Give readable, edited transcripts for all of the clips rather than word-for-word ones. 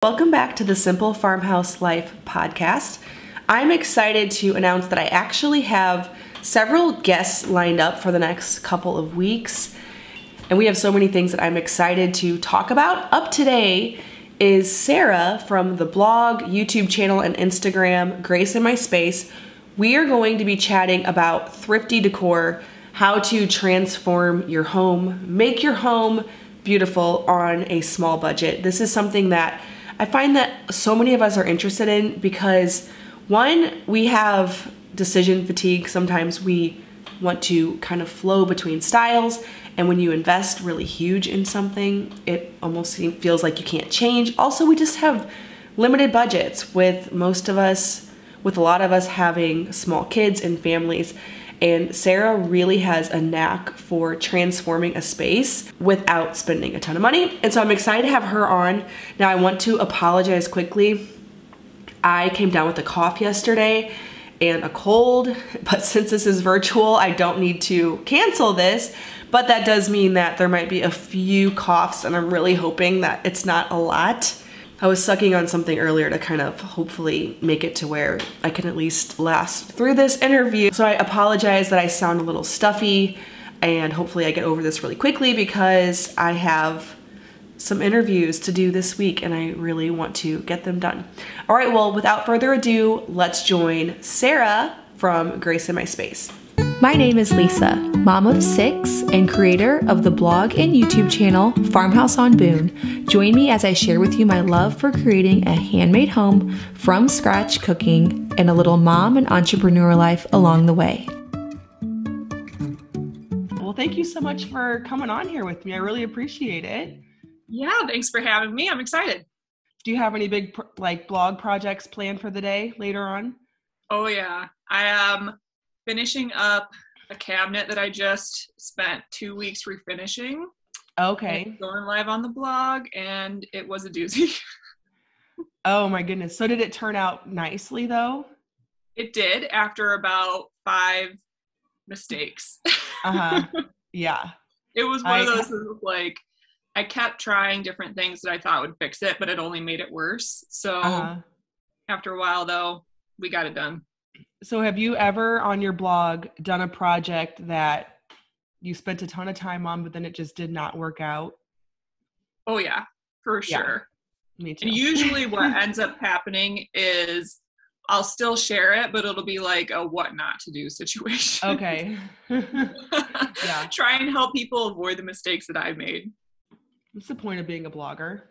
Welcome back to the Simple Farmhouse Life podcast. I'm excited to announce that I actually have several guests lined up for the next couple of weeks, and we have so many things that I'm excited to talk about. Up today is Sarah from the blog, YouTube channel, and Instagram, Grace in My Space. We are going to be chatting about Thrifty Decor, how to transform your home, make your home beautiful on a small budget. This is something that I find that so many of us are interested in because, one, we have decision fatigue. Sometimes we want to kind of flow between styles, and when you invest really huge in something, it almost feels like you can't change. Also, we just have limited budgets with most of us, with a lot of us having small kids and families. And Sarah really has a knack for transforming a space without spending a ton of money. And so I'm excited to have her on. Now I want to apologize quickly. I came down with a cough yesterday and a cold, but since this is virtual, I don't need to cancel this. But that does mean that there might be a few coughs, and I'm really hoping that it's not a lot. I was sucking on something earlier to kind of hopefully make it to where I can at least last through this interview. So I apologize that I sound a little stuffy, and hopefully I get over this really quickly because I have some interviews to do this week and I really want to get them done. All right, well, without further ado, let's join Sarah from Grace in My Space. My name is Lisa, mom of 6 and creator of the blog and YouTube channel Farmhouse on Boone. Join me as I share with you my love for creating a handmade home from scratch cooking and a little mom and entrepreneur life along the way. Well, thank you so much for coming on here with me. I really appreciate it. Yeah, thanks for having me. I'm excited. Do you have any big blog projects planned for the day later on? Oh yeah, I am finishing up a cabinet that I just spent 2 weeks refinishing. Okay. It's going live on the blog, and it was a doozy. Oh my goodness. So did it turn out nicely though? It did, after about 5 mistakes. Yeah. It was one of those like, I kept trying different things that I thought would fix it, but it only made it worse. So after a while though, we got it done. So have you ever on your blog done a project that you spent a ton of time on, but then it just did not work out? Oh yeah, for sure. Yeah, me too. And usually what ends up happening is I'll still share it, but it'll be like a what not to do situation. Okay. Yeah. Try and help people avoid the mistakes that I made. What's the point of being a blogger?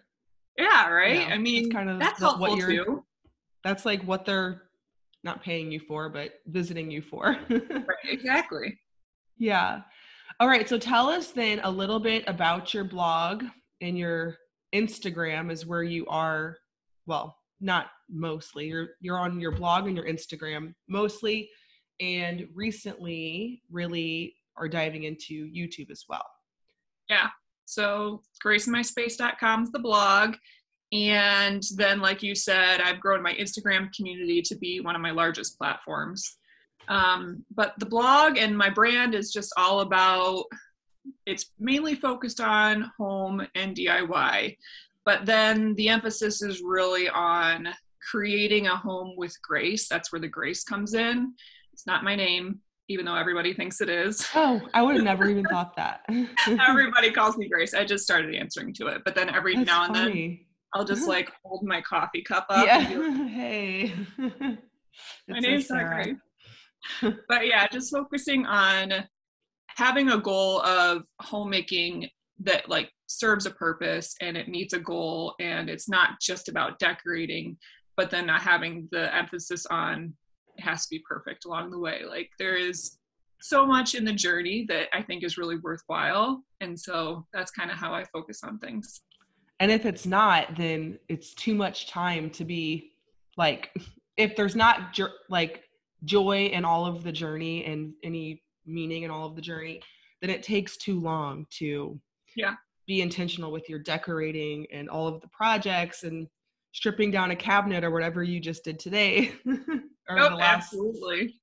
Yeah, right? Yeah, I mean, kind of that's helpful too. That's like what they're not paying you for, but visiting you for. Right, exactly. Yeah. All right. So tell us then a little bit about your blog, and your Instagram is where you are. Well, not mostly. You're on your blog and your Instagram mostly, and recently really are diving into YouTube as well. Yeah. So graceinmyspace.com is the blog. And then, like you said, I've grown my Instagram community to be one of my largest platforms. But the blog and my brand is just all about, it's mainly focused on home and DIY. But then the emphasis is really on creating a home with grace. That's where the grace comes in. It's not my name, even though everybody thinks it is. Oh, I would have never even thought that. Everybody calls me Grace. I just started answering to it. But then every That's now and funny. then, I'll just like hold my coffee cup up. Yeah. And be like, hey. my name's not Grace. But yeah, just focusing on having a goal of homemaking that like serves a purpose and it meets a goal, and it's not just about decorating, but then not having the emphasis on it has to be perfect along the way. Like there is so much in the journey that I think is really worthwhile. And so that's kind of how I focus on things. And if it's not, then it's too much time to be like, if there's not like joy in all of the journey and any meaning in all of the journey, then it takes too long to be intentional with your decorating and all of the projects and stripping down a cabinet or whatever you just did today. Absolutely.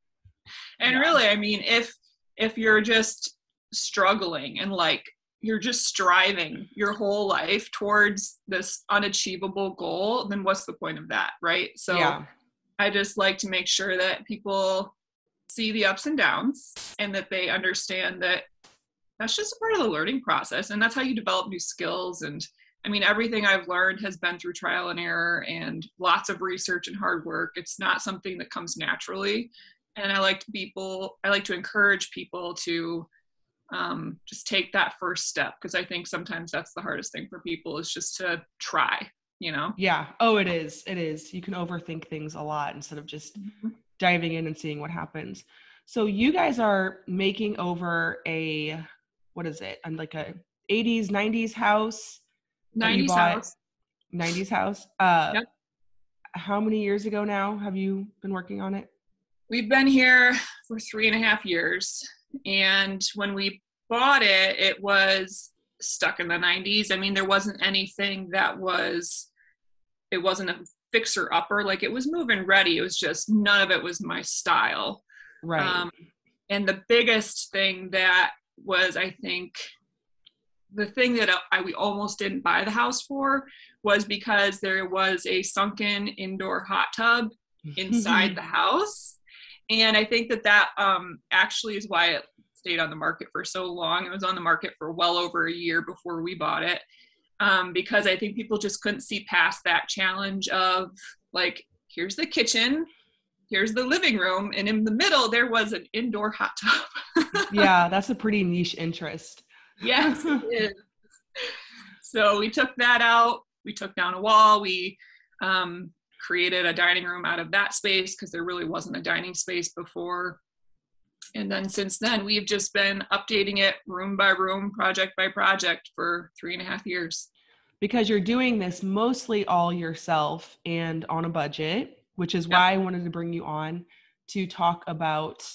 And really, I mean, if you're just struggling and like you're just striving your whole life towards this unachievable goal, then what's the point of that, right? So Yeah. I just like to make sure that people see the ups and downs and that they understand that that's just a part of the learning process, and that's how you develop new skills. And I mean, everything I've learned has been through trial and error and lots of research and hard work. It's not something that comes naturally. And I like to encourage people to just take that first step, because I think sometimes that's the hardest thing for people, is just to try, you know? Yeah. Oh, it is. It is. You can overthink things a lot instead of just diving in and seeing what happens. So you guys are making over what is it? Like a 80s, 90s house that you 90s bought. house. 90s house. Yep. How many years ago now have you been working on it? We've been here for 3.5 years. And when we bought it, it was stuck in the 90s. I mean, there wasn't anything it wasn't a fixer upper, like it was move-in ready. It was just, none of it was my style. Right. And the biggest thing that was, I think, the thing that we almost didn't buy the house for was because there was a sunken indoor hot tub inside the house. And I think that actually is why it stayed on the market for so long. It was on the market for well over a year before we bought it, because I think people just couldn't see past that challenge of, like, here's the kitchen, here's the living room, and in the middle there was an indoor hot tub. Yeah, that's a pretty niche interest. Yes, it is. So we took that out. We took down a wall. We created a dining room out of that space, because there really wasn't a dining space before. And then since then, we've just been updating it room by room, project by project for 3.5 years. Because you're doing this mostly all yourself and on a budget, which is why I wanted to bring you on to talk about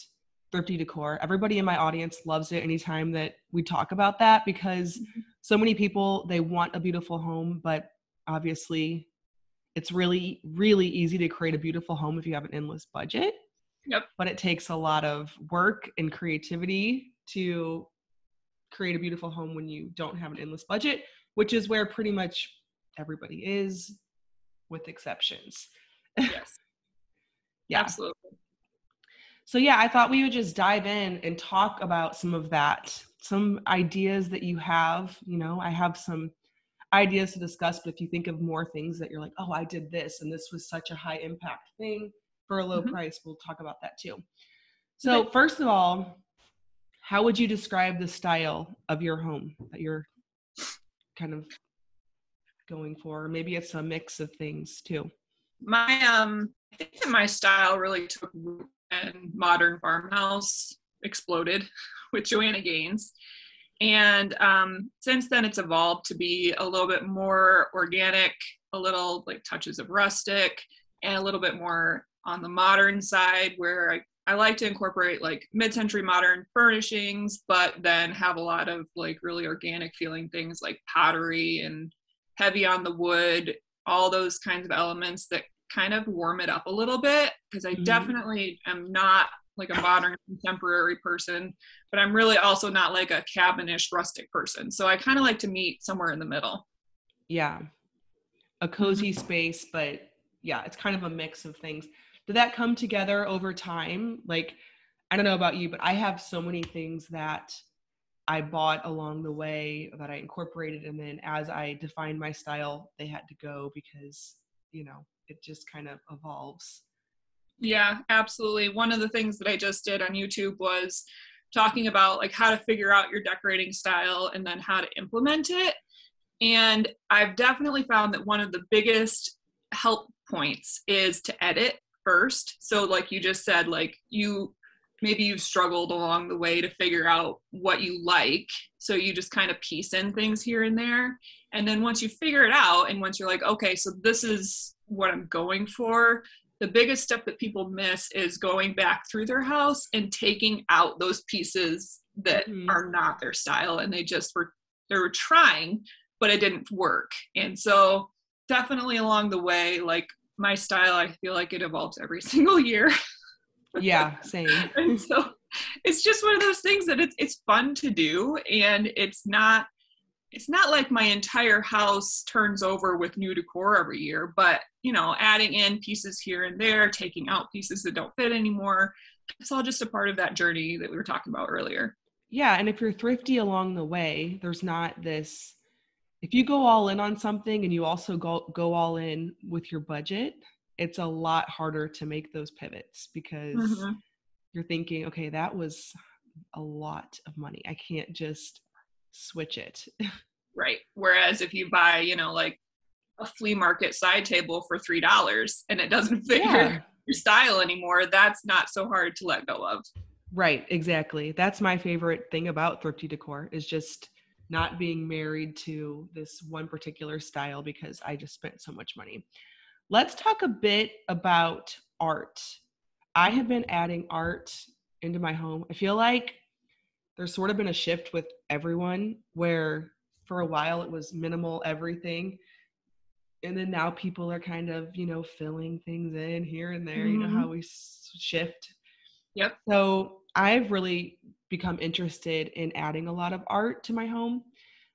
Thrifty Decor. Everybody in my audience loves it anytime that we talk about that, because so many people, they want a beautiful home, but obviously it's really, really easy to create a beautiful home if you have an endless budget. Yep. But it takes a lot of work and creativity to create a beautiful home when you don't have an endless budget, which is where pretty much everybody is, with exceptions. Yes. Yeah. Absolutely. So yeah, I thought we would just dive in and talk about some of that, some ideas that you have. You know, I have some ideas to discuss, but if you think of more things that you're like, oh, I did this and this was such a high impact thing for a low price, we'll talk about that too. So first of all, how would you describe the style of your home that you're kind of going for? Maybe it's a mix of things too. I think that my style really took root and modern farmhouse exploded with Joanna Gaines. And since then, it's evolved to be a little bit more organic, a little like touches of rustic, and a little bit more on the modern side, where I like to incorporate like mid-century modern furnishings, but then have a lot of like really organic feeling things like pottery and heavy on the wood, all those kinds of elements that kind of warm it up a little bit, because I definitely am not like a modern contemporary person, but I'm really also not like a cabinish rustic person. So I kind of like to meet somewhere in the middle. Yeah. A cozy space, but yeah, it's kind of a mix of things. Did that come together over time? Like, I don't know about you, but I have so many things that I bought along the way that I incorporated. And then as I defined my style, they had to go because, you know, it just kind of evolves. Yeah, absolutely. One of the things that I just did on YouTube was talking about like how to figure out your decorating style and then how to implement it. And I've definitely found that one of the biggest help points is to edit first. So like you just said, like maybe you've struggled along the way to figure out what you like. So you just kind of piece in things here and there. And then once you figure it out, and once you're like, okay, so this is what I'm going for, the biggest step that people miss is going back through their house and taking out those pieces that are not their style. And they were trying, but it didn't work. And so definitely along the way, like my style, I feel like it evolves every single year. Yeah, same. And so it's just one of those things that it's fun to do, and it's not like my entire house turns over with new decor every year, but adding in pieces here and there, taking out pieces that don't fit anymore, it's all just a part of that journey that we were talking about earlier. Yeah, and if you're thrifty along the way, there's not this, if you go all in on something and you also go all in with your budget, it's a lot harder to make those pivots because you're thinking, okay, that was a lot of money. I can't just switch it. Right. Whereas if you buy, like a flea market side table for $3 and it doesn't fit your style anymore, that's not so hard to let go of. Right, exactly. That's my favorite thing about Thrifty Decor is just not being married to this one particular style because I just spent so much money. Let's talk a bit about art. I have been adding art into my home. I feel like there's sort of been a shift with everyone where for a while it was minimal everything. And then now people are kind of, filling things in here and there, how we shift. Yep. So I've really become interested in adding a lot of art to my home,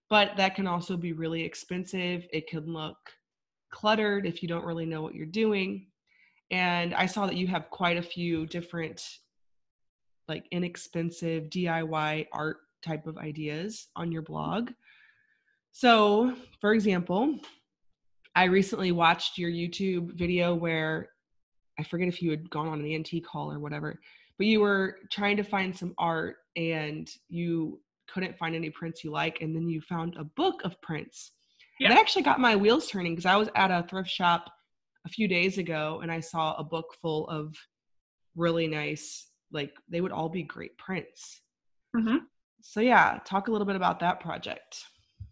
but that can also be really expensive. It can look cluttered if you don't really know what you're doing. And I saw that you have quite a few different like inexpensive DIY art type of ideas on your blog. So, for example, I recently watched your YouTube video where I forget if you had gone on an antique haul or whatever, but you were trying to find some art and you couldn't find any prints you like. And then you found a book of prints. Yeah. And that actually got my wheels turning because I was at a thrift shop a few days ago and I saw a book full of really nice, like they would all be great prints. So yeah, talk a little bit about that project.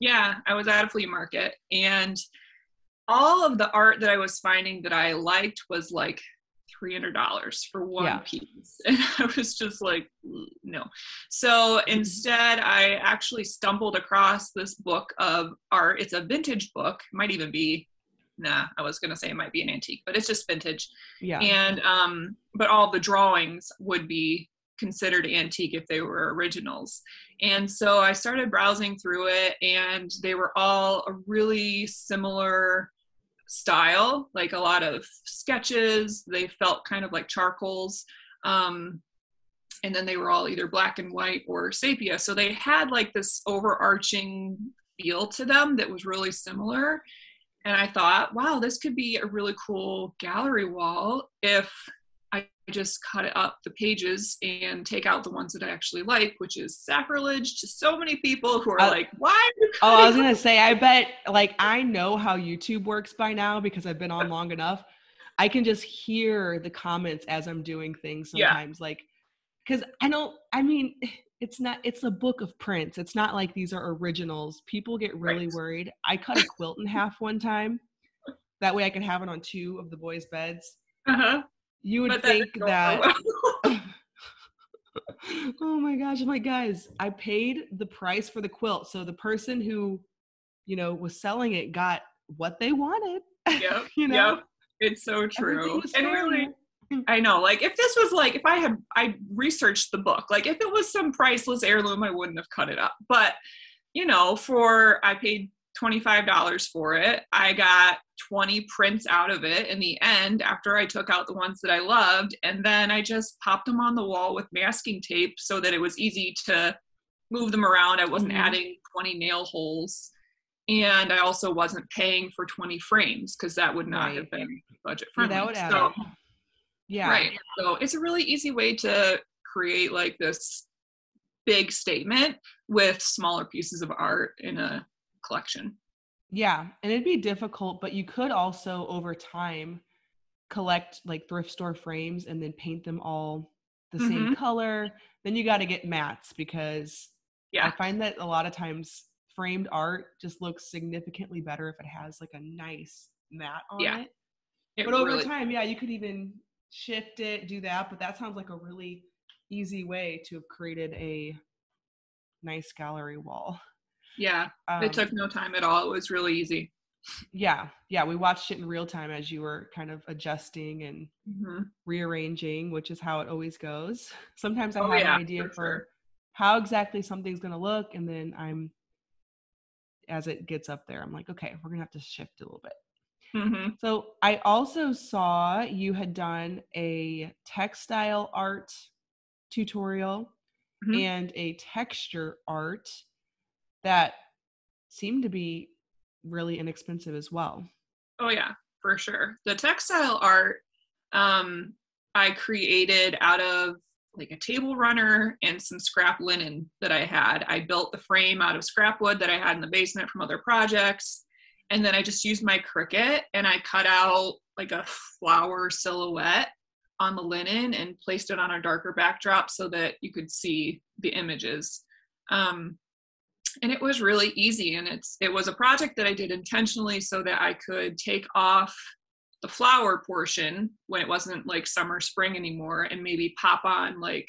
Yeah, I was at a flea market and all of the art that I was finding that I liked was like $300 for one piece. And I was just like, no. So instead, I actually stumbled across this book of art. It's a vintage book. It might even be, I was going to say it might be an antique, but it's just vintage. Yeah. And, but all the drawings would be considered antique if they were originals. And so I started browsing through it and they were all a really similar style, like a lot of sketches. They felt kind of like charcoals. And then they were all either black and white or sepia. So they had like this overarching feel to them that was really similar. And I thought, wow, this could be a really cool gallery wall if I just cut up the pages and take out the ones that I actually like, which is sacrilege to so many people who are like, why are you cutting I was going to say, I bet, like, I know how YouTube works by now because I've been on long enough. I can just hear the comments as I'm doing things sometimes, like, because it's a book of prints. It's not like these are originals. People get really worried. I cut a quilt in half one time. That way I could have it on two of the boys' beds. You would think that, oh my gosh, I'm like, guys, I paid the price for the quilt. So the person who, was selling it got what they wanted. Yep. Yep. It's so true. And really, I know, like if this was like, if I researched the book, like if it was some priceless heirloom, I wouldn't have cut it up. But, I paid $25 for it. I got 20 prints out of it in the end after I took out the ones that I loved. And then I just popped them on the wall with masking tape so that it was easy to move them around. I wasn't adding 20 nail holes. And I also wasn't paying for 20 frames because that would not have been budget friendly. That would add up. Yeah. Right. So it's a really easy way to create like this big statement with smaller pieces of art in a collection. Yeah. And it'd be difficult, but you could also over time collect like thrift store frames and then paint them all the same color. Then you got to get mattes because I find that a lot of times framed art just looks significantly better if it has like a nice matte on it. But over time, you could even shift it, do that. But that sounds like a really easy way to have created a nice gallery wall. Yeah, it took no time at all. It was really easy. Yeah. Yeah. We watched it in real time as you were kind of adjusting and rearranging, which is how it always goes. Sometimes I have an idea for how exactly something's going to look. And then as it gets up there, I'm like, okay, we're going to have to shift a little bit. So I also saw you had done a textile art tutorial and a texture art that seemed to be really inexpensive as well. Oh yeah, for sure. The textile art I created out of like a table runner and some scrap linen that I had. I built the frame out of scrap wood that I had in the basement from other projects. And then I just used my Cricut and I cut out like a flower silhouette on the linen and placed it on a darker backdrop so that you could see the images. And it was really easy. And it was a project that I did intentionally so that I could take off the flower portion when it wasn't like summer, spring anymore, and maybe pop on like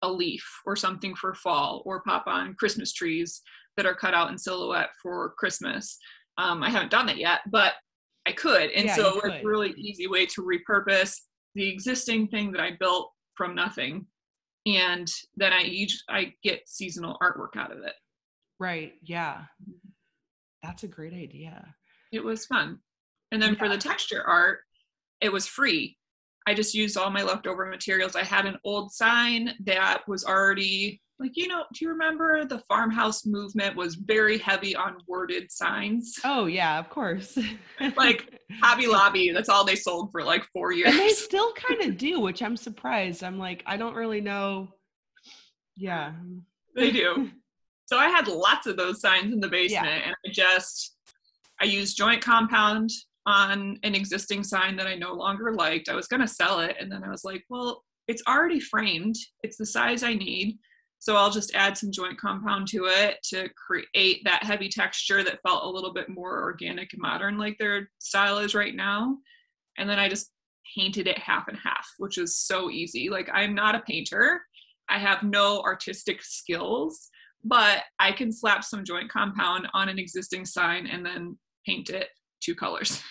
a leaf or something for fall, or pop on Christmas trees that are cut out in silhouette for Christmas. I haven't done that yet, but I could. And so it's a really easy way to repurpose the existing thing that I built from nothing. And then I get seasonal artwork out of it. Right. Yeah. That's a great idea. It was fun. And then for the texture art, it was free. I just used all my leftover materials. I had an old sign that was already like, do you remember the farmhouse movement was very heavy on worded signs? Oh yeah, of course. Like Hobby Lobby, that's all they sold for like 4 years. And they still kind of do, which I'm surprised. I'm like, I don't really know. Yeah. They do. So I had lots of those signs in the basement, and I used joint compound on an existing sign that I no longer liked. I was going to sell it, and then I was like, well, it's already framed. It's the size I need. So I'll just add some joint compound to it to create that heavy texture that felt a little bit more organic and modern like their style is right now. And then I just painted it half and half, which is so easy. Like, I'm not a painter. I have no artistic skills, but I can slap some joint compound on an existing sign and then paint it 2 colors.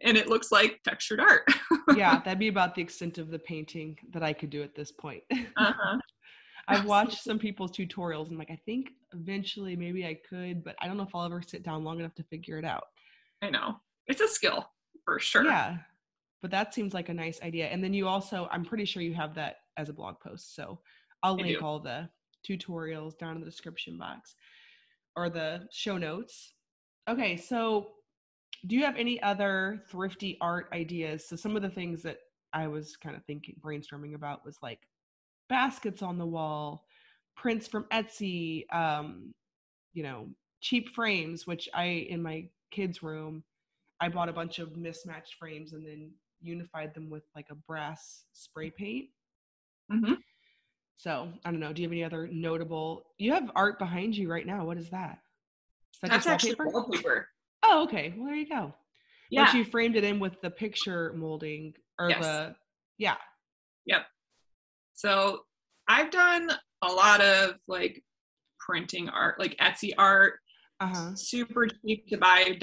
And it looks like textured art. Yeah, that'd be about the extent of the painting that I could do at this point. I've watched some people's tutorials and like, I think eventually maybe I could, but I don't know if I'll ever sit down long enough to figure it out. I know. It's a skill for sure. Yeah. But that seems like a nice idea. And then you also, I'm pretty sure you have that as a blog post. So I'll link all the tutorials down in the description box or the show notes. Okay. So do you have any other thrifty art ideas? So some of the things that I was kind of brainstorming about was like baskets on the wall, prints from Etsy, cheap frames, which in my kids' room, I bought a bunch of mismatched frames and then unified them with like a brass spray paint. So I don't know. Do you have any other notable? You have art behind you right now. What is that? That's actually wallpaper. Oh, okay. Well, there you go. Yeah. But you framed it in with the picture molding or Yep. So I've done a lot of like printing art, like Etsy art, super cheap to buy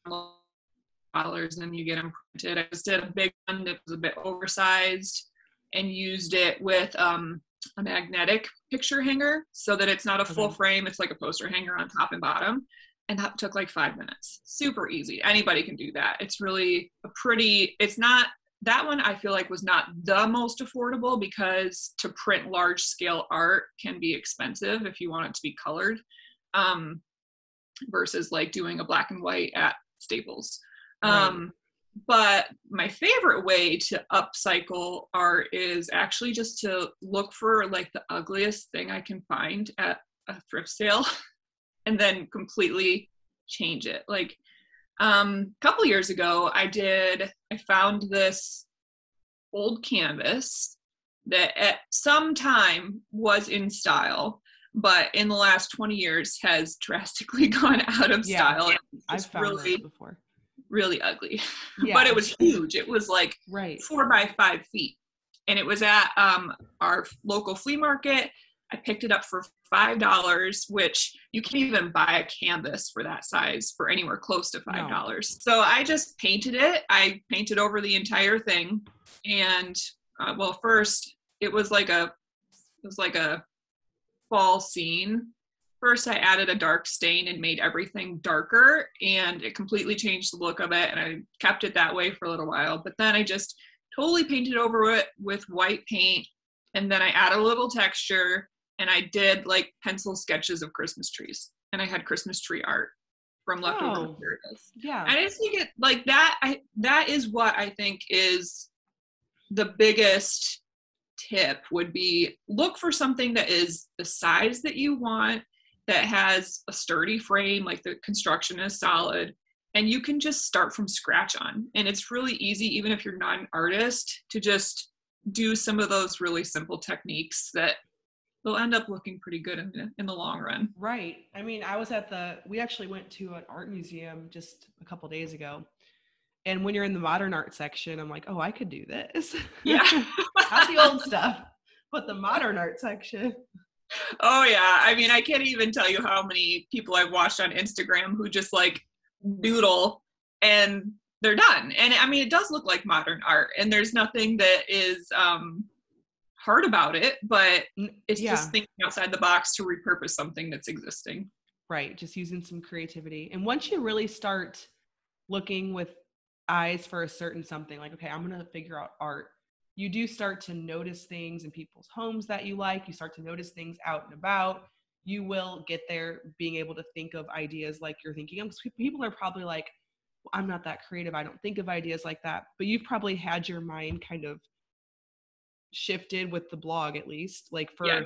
$, and you get them printed. I just did a big one that was a bit oversized and used it with a magnetic picture hanger so that it's not a full frame. It's like a poster hanger on top and bottom. And that took like 5 minutes. Super easy. Anybody can do that. It's really that one I feel like was not the most affordable because to print large scale art can be expensive if you want it to be colored, versus like doing a black and white at Staples. Right. But my favorite way to upcycle art is actually just to look for like the ugliest thing I can find at a thrift sale and then completely change it. Like a couple years ago, I found this old canvas that at some time was in style, but in the last 20 years has drastically gone out of style. I've found that before. Really ugly. But it was huge. It was like 4 by 5 feet. And it was at our local flea market. I picked it up for $5, which you can't even buy a canvas for that size for anywhere close to $5. No. So I just painted it. I painted over the entire thing. And well, first it was like a fall scene. First, I added a dark stain and made everything darker, and it completely changed the look of it, and I kept it that way for a little while. But then I just totally painted over it with white paint, and then I added a little texture, and I did like pencil sketches of Christmas trees, and I had Christmas tree art from leftover materials. Yeah. I just think it like that. That is what I think is the biggest tip would be look for something that is the size that you want, that has a sturdy frame, like the construction is solid, and you can just start from scratch on. And it's really easy, even if you're not an artist, to just do some of those really simple techniques that will end up looking pretty good in the long run. Right. I mean, we actually went to an art museum just a couple days ago. And when you're in the modern art section, I'm like, oh, I could do this. Yeah. Not the old stuff, but the modern art section. Oh yeah. I mean, I can't even tell you how many people I've watched on Instagram who just like doodle and they're done. And I mean, it does look like modern art, and there's nothing that is hard about it, but it's just thinking outside the box to repurpose something that's existing. Right. Just using some creativity. And once you really start looking with eyes for a certain something, like, okay, I'm going to figure out art, you do start to notice things in people's homes that you like. You start to notice things out and about. You will get there being able to think of ideas like you're thinking of. People are probably like, well, I'm not that creative. I don't think of ideas like that. But you've probably had your mind kind of shifted with the blog, at least, like for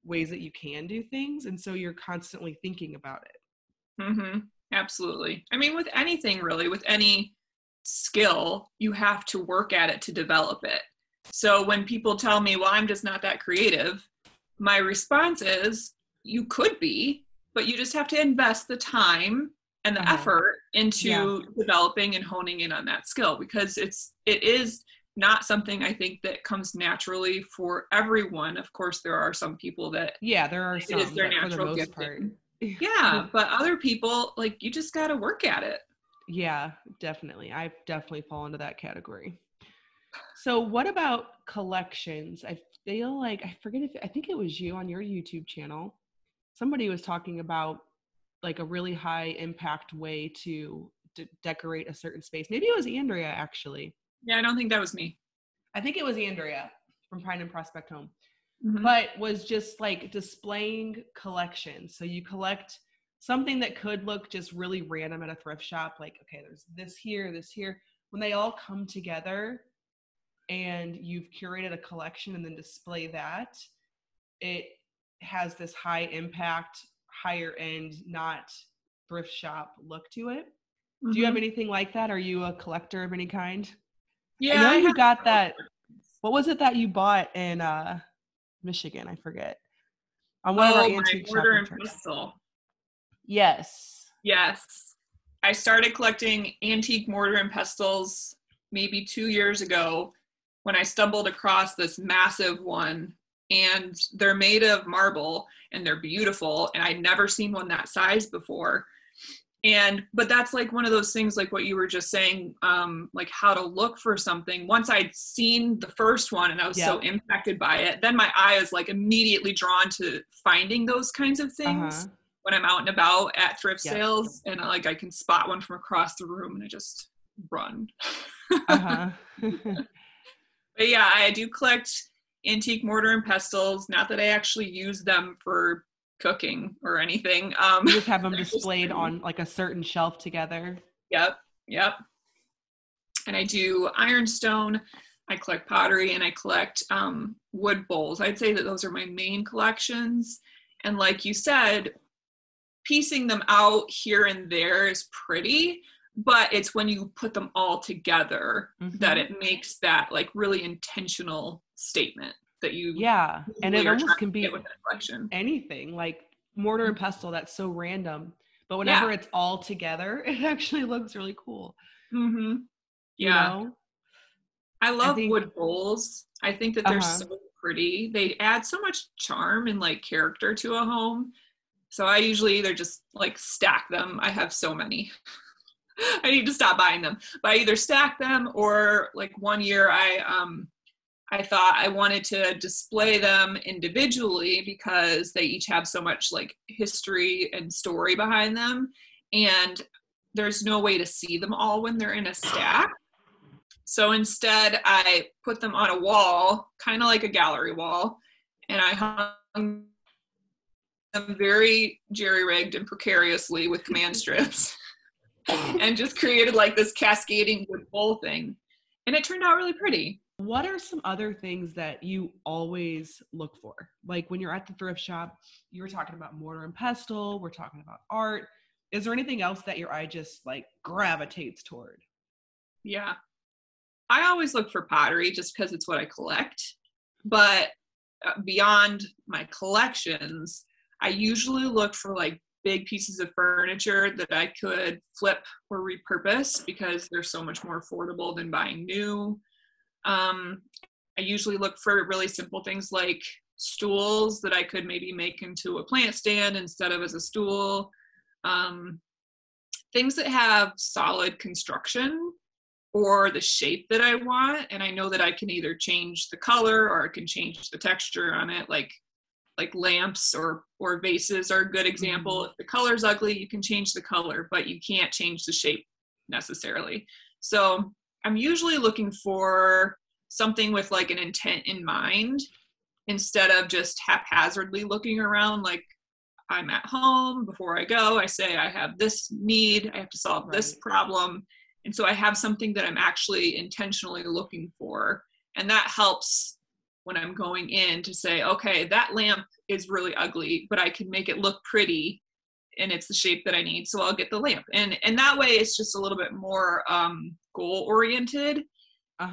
ways that you can do things. And so you're constantly thinking about it. Mm-hmm. Absolutely. I mean, with anything really, with any skill, you have to work at it to develop it. So when people tell me, well, I'm just not that creative, my response is, you could be, but you just have to invest the time and the effort into developing and honing in on that skill, because it is not something I think that comes naturally for everyone. Of course, there are some people that there are some, it is their but natural for the most gifting. part. Yeah, but other people, like, you just got to work at it. Yeah, definitely. I've definitely fallen into that category. So what about collections? I feel like, I think it was you on your YouTube channel. Somebody was talking about like a really high impact way to decorate a certain space. Maybe it was Andrea, actually. Yeah, I don't think that was me. I think it was Andrea from Pine and Prospect Home. Mm-hmm. But was just like displaying collections. So you collect something that could look just really random at a thrift shop. Like, okay, there's this here. When they all come together and you've curated a collection and then display that, it has this high impact, higher end, not thrift shop look to it. Mm-hmm. Do you have anything like that? Are you a collector of any kind? Yeah, I know you got that. What was it that you bought in Michigan? I forget. On one of our antique Mortar and shopping trips. Pestle. Yes. I started collecting antique mortar and pestles maybe 2 years ago when I stumbled across this massive one, and they're made of marble and they're beautiful, and I'd never seen one that size before. But that's like one of those things, like what you were just saying, like how to look for something. Once I'd seen the first one and I was so impacted by it, then my eye is like immediately drawn to finding those kinds of things when I'm out and about at thrift sales, and like I can spot one from across the room and I just run. But yeah, I do collect antique mortar and pestles. Not that I actually use them for cooking or anything. You just have them displayed on like a certain shelf together. Yep. And I do ironstone, I collect pottery, and I collect wood bowls. I'd say that those are my main collections. And like you said, piecing them out here and there is pretty, but it's when you put them all together that it makes that like really intentional statement that you and it almost can be with that collection. Anything like mortar and pestle, that's so random, but whenever it's all together, it actually looks really cool. You know? I love wood bowls. I think that they're so pretty. They add so much charm and like character to a home. So I usually either just like stack them. I have so many. I need to stop buying them. But I either stack them, or like one year I thought I wanted to display them individually because they each have so much like history and story behind them. And there's no way to see them all when they're in a stack. So instead I put them on a wall, kind of like a gallery wall, and I hung them very jerry-rigged and precariously with command strips and just created like this cascading wood bowl thing. And it turned out really pretty. What are some other things that you always look for? Like when you're at the thrift shop, you were talking about mortar and pestle, we're talking about art. Is there anything else that your eye just like gravitates toward? Yeah. I always look for pottery just because it's what I collect. But beyond my collections, I usually look for like big pieces of furniture that I could flip or repurpose because they're so much more affordable than buying new. I usually look for really simple things like stools that I could maybe make into a plant stand instead of as a stool. Things that have solid construction or the shape that I want, and I know that I can either change the color or I can change the texture on it, like lamps or vases are a good example. If the color's ugly, you can change the color, but you can't change the shape necessarily. So I'm usually looking for something with like an intent in mind instead of just haphazardly looking around. Like I'm at home, before I go, I say I have this need, I have to solve this problem. And so I have something that I'm actually intentionally looking for. And that helps when I'm going in to say, okay, that lamp is really ugly, but I can make it look pretty and it's the shape that I need. So I'll get the lamp. And that way it's just a little bit more goal oriented.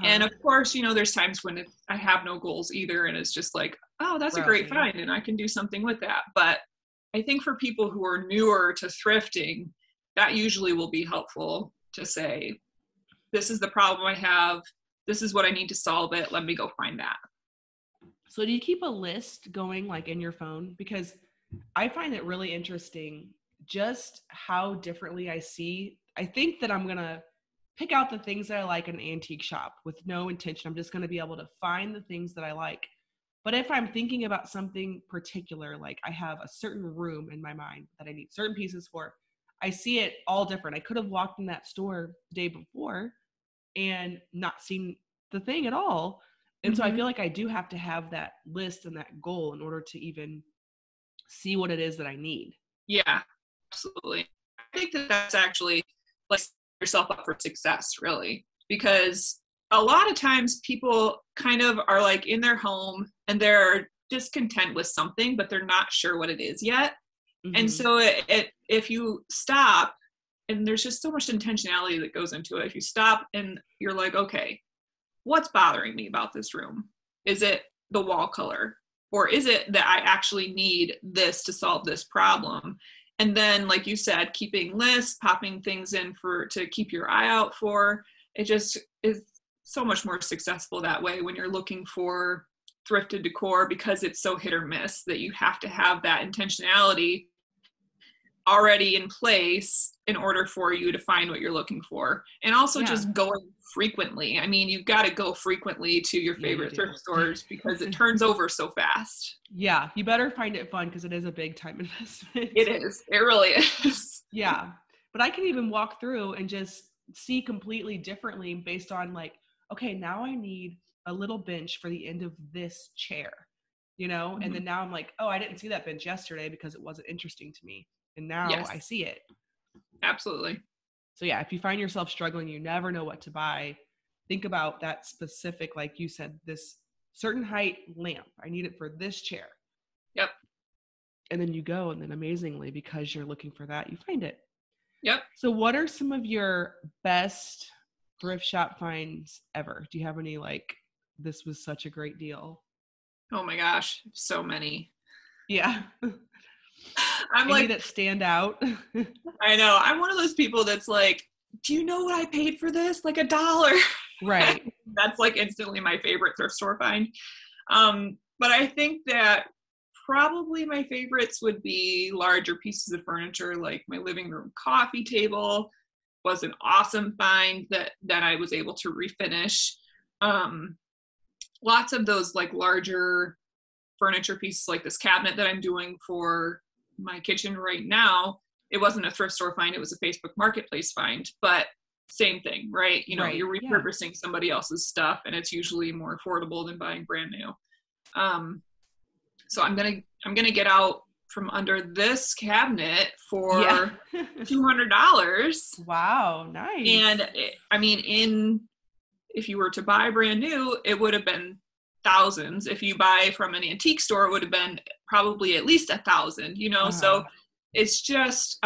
And of course, you know, there's times when I have no goals either. And it's just like, oh, that's a great find and I can do something with that. But I think for people who are newer to thrifting, that usually will be helpful to say, this is the problem I have. This is what I need to solve it. Let me go find that. So do you keep a list going like in your phone? Because I find it really interesting just how differently I see. I think that I'm going to pick out the things that I like in an antique shop with no intention. I'm just going to be able to find the things that I like. But if I'm thinking about something particular, like I have a certain room in my mind that I need certain pieces for, I see it all different. I could have walked in that store the day before and not seen the thing at all. And so I feel like I do have to have that list and that goal in order to even see what it is that I need. Yeah, absolutely. I think that that's actually like yourself up for success, really, because a lot of times people kind of are like in their home and they're discontent with something, but they're not sure what it is yet. And so if you stop, and there's just so much intentionality that goes into it, if you stop and you're like, okay, what's bothering me about this room? Is it the wall color? Or is it that I actually need this to solve this problem? And then, like you said, keeping lists, popping things in to keep your eye out for, it just is so much more successful that way when you're looking for thrifted decor, because it's so hit or miss that you have to have that intentionality already in place in order for you to find what you're looking for. And also just going frequently. I mean, you've got to go frequently to your favorite thrift stores because it turns over so fast. Yeah, you better find it fun because it is a big time investment. It is. It really is. Yeah. But I can even walk through and just see completely differently based on like, okay, now I need a little bench for the end of this chair, you know? And then now I'm like, oh, I didn't see that bench yesterday because it wasn't interesting to me. And now I see it. Absolutely. So yeah, if you find yourself struggling, you never know what to buy, think about that specific, like you said, this certain height lamp. I need it for this chair. Yep. And then you go, and then amazingly, because you're looking for that, you find it. Yep. So what are some of your best thrift shop finds ever? Do you have any like, this was such a great deal? Oh my gosh, so many. Yeah. I'm like that stand out. I know. I'm one of those people that's like, do you know what I paid for this? Like $1. Right. That's like instantly my favorite thrift store find. But I think that probably my favorites would be larger pieces of furniture, like my living room coffee table was an awesome find that I was able to refinish. Lots of those like larger furniture pieces, like this cabinet that I'm doing for my kitchen right now. It wasn't a thrift store find, it was a Facebook Marketplace find, but same thing, right? You know, Right, you're repurposing somebody else's stuff, and it's usually more affordable than buying brand new. So I'm gonna get out from under this cabinet for $200. Wow, nice. And I mean, if you were to buy brand new, it would have been thousands. If you buy from an antique store, it would have been probably at least 1,000. You know, so it's just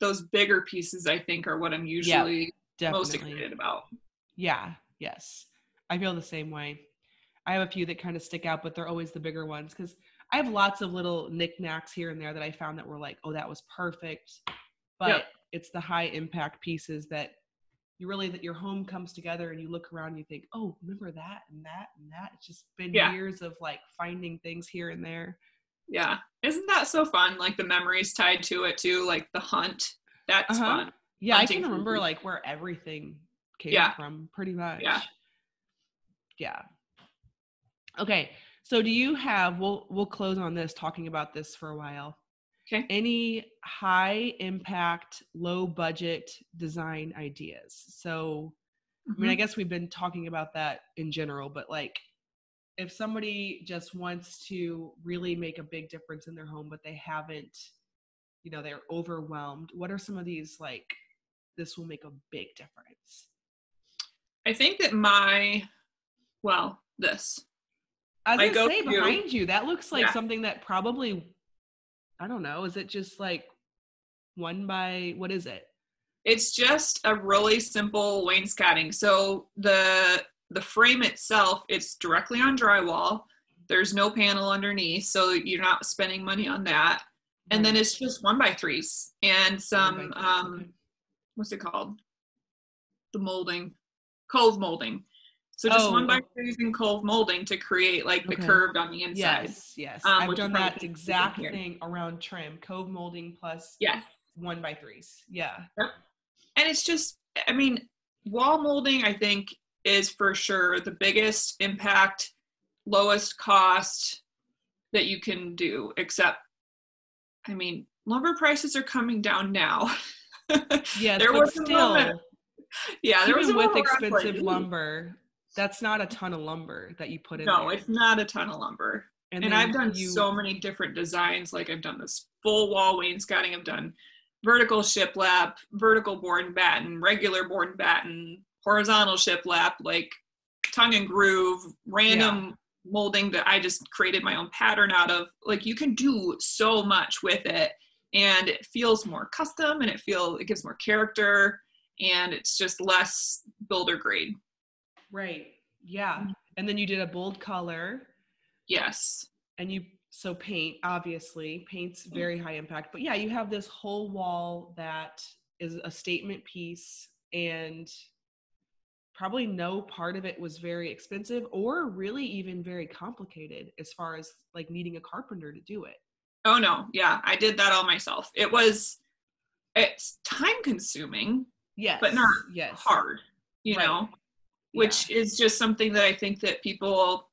those bigger pieces, I think, are what I'm usually most excited about. Yeah. Yes. I feel the same way. I have a few that kind of stick out, but they're always the bigger ones because I have lots of little knickknacks here and there that I found that were like, oh, that was perfect. But it's the high impact pieces that you really, that your home comes together and you look around and you think, oh, remember that and that and that. It's just been years of like finding things here and there. Yeah. Isn't that so fun? Like the memories tied to it too, like the hunt. That's fun. Yeah, Hunting, I can remember like where everything came from pretty much. Yeah. Okay. So do you have, we'll close on this, talking about this for a while. Okay. Any high impact, low budget design ideas? So, I mean, I guess we've been talking about that in general, but like if somebody just wants to really make a big difference in their home, but they haven't, you know, they're overwhelmed. What are some of these, like, this will make a big difference? I think that this. I was going to say, behind you, that looks like something that probably, I don't know, is it just like what is it? It's just a really simple wainscoting. So the frame itself, it's directly on drywall. There's no panel underneath, so you're not spending money on that. And then it's just 1x3s and some, what's it called? The molding, cove molding. So just 1x3s and cove molding to create like the curved on the inside. Yes. I've done that exact thing around trim, cove molding plus 1x3s. Yeah. Yep. And it's just, I mean, wall molding, I think, is for sure the biggest impact, lowest cost that you can do, except, I mean, lumber prices are coming down now. Yes, there was still, there was with expensive lumber. That's not a ton of lumber that you put in there. No, it's not a ton of lumber. And I've done so many different designs. Like I've done this full wall wainscoting. I've done vertical shiplap, vertical board and batten, regular board and batten, horizontal shiplap, like tongue and groove, random molding that I just created my own pattern out of. Like you can do so much with it, and it feels more custom, and it gives more character, and it's just less builder grade. Right. Yeah. And then you did a bold color. Yes. And so paint, obviously, paint's very high impact, but yeah, you have this whole wall that is a statement piece, and probably no part of it was very expensive or really even very complicated as far as like needing a carpenter to do it. Oh no. Yeah. I did that all myself. It's time consuming, but not hard, you know? Which is just something that I think that people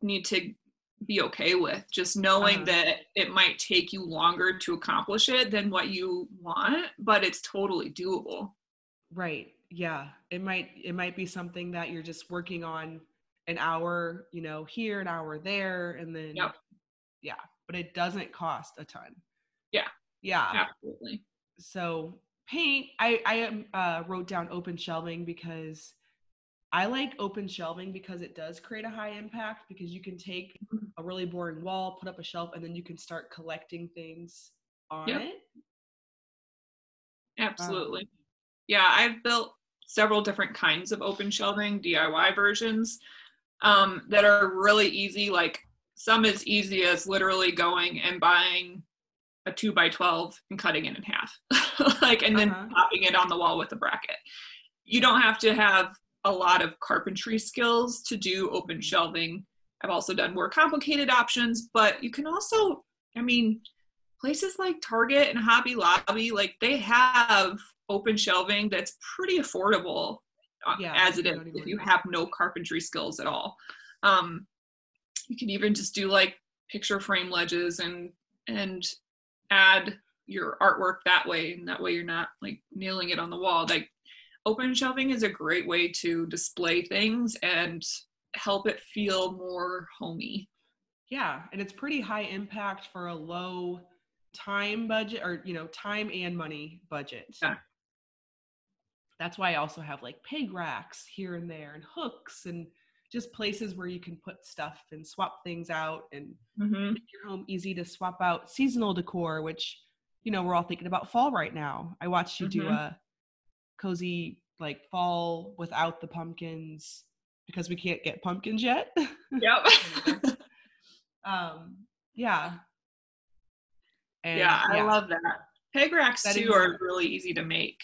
need to be okay with, just knowing that it might take you longer to accomplish it than what you want, but it's totally doable. Right. Yeah. It might be something that you're just working on an hour, you know, here, an hour there, and then, but it doesn't cost a ton. Yeah. Absolutely. So paint, I wrote down open shelving because I like open shelving because it does create a high impact, because you can take a really boring wall, put up a shelf, and then you can start collecting things on it. Absolutely. I've built several different kinds of open shelving, DIY versions, that are really easy. Like some as easy as literally going and buying a 2x12 and cutting it in half, and then popping it on the wall with a bracket. You don't have to have a lot of carpentry skills to do open shelving. I've also done more complicated options, but you can also, I mean, places like Target and Hobby Lobby, like they have open shelving that's pretty affordable as it is if you have no carpentry skills at all. You can even just do like picture frame ledges and add your artwork that way, and that way you're not like nailing it on the wall. Like open shelving is a great way to display things and help it feel more homey. Yeah, and it's pretty high impact for a low time budget, or time and money budget. Yeah. That's why I also have like peg racks here and there and hooks and just places where you can put stuff and swap things out and make your home easy to swap out seasonal decor, which, we're all thinking about fall right now. I watched you do a cozy like fall without the pumpkins because we can't get pumpkins yet. Yep. Yeah. And, I love that. Peg racks too are really easy to make.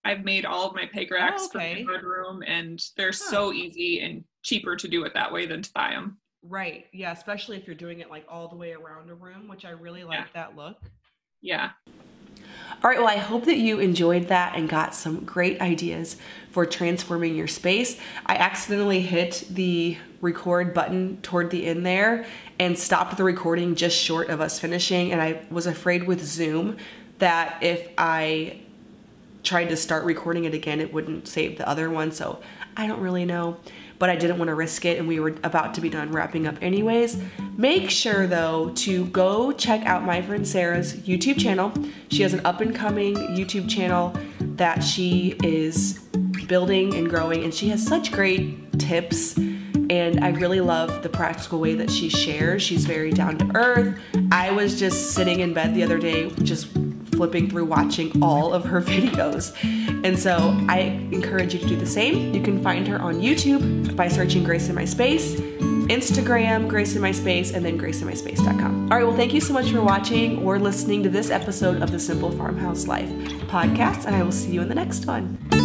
I've made all of my peg racks for my bedroom, and they're so easy and cheaper to do it that way than to buy them. Right. Yeah. Especially if you're doing it like all the way around a room, which I really like that look. Yeah. All right. Well, I hope that you enjoyed that and got some great ideas for transforming your space. I accidentally hit the record button toward the end there and stopped the recording just short of us finishing. And I was afraid with Zoom that if I tried to start recording it again, it wouldn't save the other one. So I don't really know, but I didn't want to risk it, and we were about to be done wrapping up anyways. Make sure though to go check out my friend Sarah's YouTube channel. She has an up and coming YouTube channel that she is building and growing, and she has such great tips, and I really love the practical way that she shares. She's very down to earth. I was just sitting in bed the other day just flipping through watching all of her videos. And so I encourage you to do the same. You can find her on YouTube by searching Grace in My Space, Instagram, Grace in My Space, and then graceinmyspace.com. All right, well, thank you so much for watching or listening to this episode of the Simple Farmhouse Life podcast, and I will see you in the next one.